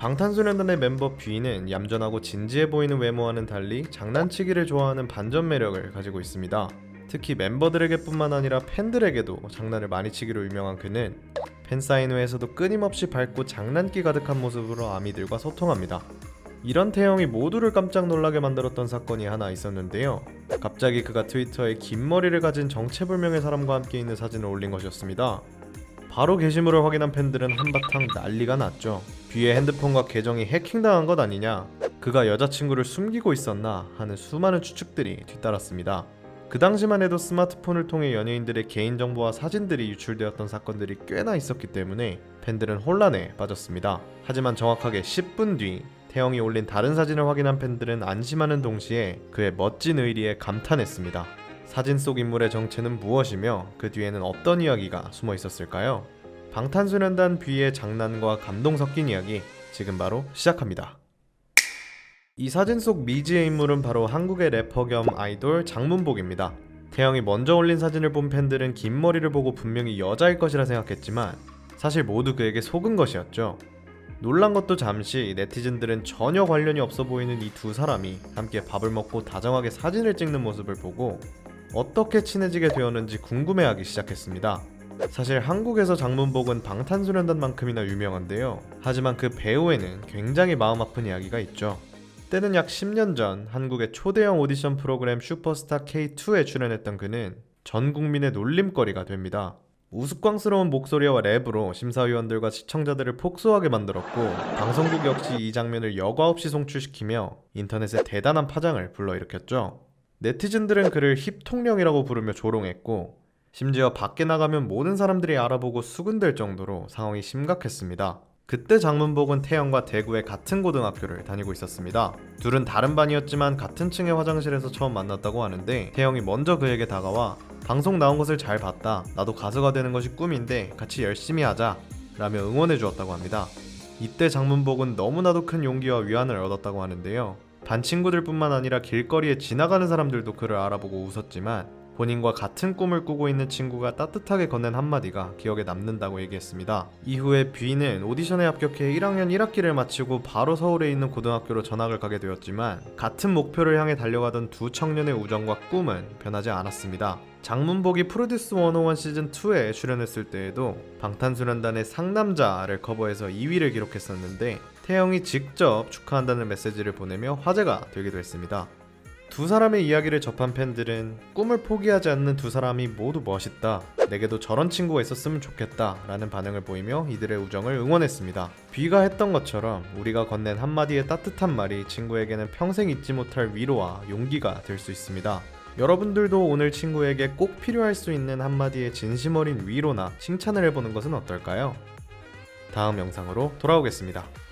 방탄소년단의 멤버 B는 얌전하고 진지해 보이는 외모와는 달리 장난치기를 좋아하는 반전 매력을 가지고 있습니다. 특히 멤버들에게 뿐만 아니라 팬들에게도 장난을 많이 치기로 유명한 그는 팬사인회에서도 끊임없이 밝고 장난기 가득한 모습으로 아미들과 소통합니다. 이런 태영이 모두를 깜짝 놀라게 만들었던 사건이 하나 있었는데요. 갑자기 그가 트위터에 긴 머리를 가진 정체불명의 사람과 함께 있는 사진을 올린 것이었습니다. 바로 게시물을 확인한 팬들은 한바탕 난리가 났죠. B의 핸드폰과 계정이 해킹당한 것 아니냐, 그가 여자친구를 숨기고 있었나 하는 수많은 추측들이 뒤따랐습니다. 그 당시만 해도 스마트폰을 통해 연예인들의 개인정보와 사진들이 유출되었던 사건들이 꽤나 있었기 때문에 팬들은 혼란에 빠졌습니다. 하지만 정확하게 10분 뒤 태영이 올린 다른 사진을 확인한 팬들은 안심하는 동시에 그의 멋진 의리에 감탄했습니다. 사진 속 인물의 정체는 무엇이며 그 뒤에는 어떤 이야기가 숨어 있었을까요? 방탄소년단 B의 장난과 감동 섞인 이야기 지금 바로 시작합니다. 이 사진 속 미지의 인물은 바로 한국의 래퍼 겸 아이돌 장문복입니다. 태영이 먼저 올린 사진을 본 팬들은 긴 머리를 보고 분명히 여자일 것이라 생각했지만 사실 모두 그에게 속은 것이었죠. 놀란 것도 잠시, 네티즌들은 전혀 관련이 없어 보이는 이 두 사람이 함께 밥을 먹고 다정하게 사진을 찍는 모습을 보고 어떻게 친해지게 되었는지 궁금해하기 시작했습니다. 사실 한국에서 장문복은 방탄소년단만큼이나 유명한데요. 하지만 그 배우에는 굉장히 마음 아픈 이야기가 있죠. 때는 약 10년 전 한국의 초대형 오디션 프로그램 슈퍼스타 K2에 출연했던 그는 전 국민의 놀림거리가 됩니다. 우스꽝스러운 목소리와 랩으로 심사위원들과 시청자들을 폭소하게 만들었고, 방송국 역시 이 장면을 여과 없이 송출시키며 인터넷에 대단한 파장을 불러일으켰죠. 네티즌들은 그를 힙통령이라고 부르며 조롱했고, 심지어 밖에 나가면 모든 사람들이 알아보고 수군될 정도로 상황이 심각했습니다. 그때 장문복은 태영과 대구의 같은 고등학교를 다니고 있었습니다. 둘은 다른 반이었지만 같은 층의 화장실에서 처음 만났다고 하는데, 태영이 먼저 그에게 다가와 방송 나온 것을 잘 봤다, 나도 가수가 되는 것이 꿈인데 같이 열심히 하자 라며 응원해 주었다고 합니다. 이때 장문복은 너무나도 큰 용기와 위안을 얻었다고 하는데요. 반 친구들 뿐만 아니라 길거리에 지나가는 사람들도 그를 알아보고 웃었지만 본인과 같은 꿈을 꾸고 있는 친구가 따뜻하게 건넨 한마디가 기억에 남는다고 얘기했습니다. 이후에 B는 오디션에 합격해 1학년 1학기를 마치고 바로 서울에 있는 고등학교로 전학을 가게 되었지만 같은 목표를 향해 달려가던 두 청년의 우정과 꿈은 변하지 않았습니다. 장문복이 프로듀스 101 시즌2에 출연했을 때에도 방탄소년단의 상남자를 커버해서 2위를 기록했었는데 태영이 직접 축하한다는 메시지를 보내며 화제가 되기도 했습니다. 두 사람의 이야기를 접한 팬들은 꿈을 포기하지 않는 두 사람이 모두 멋있다, 내게도 저런 친구가 있었으면 좋겠다 라는 반응을 보이며 이들의 우정을 응원했습니다. B가 했던 것처럼 우리가 건넨 한마디의 따뜻한 말이 친구에게는 평생 잊지 못할 위로와 용기가 될 수 있습니다. 여러분들도 오늘 친구에게 꼭 필요할 수 있는 한마디의 진심 어린 위로나 칭찬을 해보는 것은 어떨까요? 다음 영상으로 돌아오겠습니다.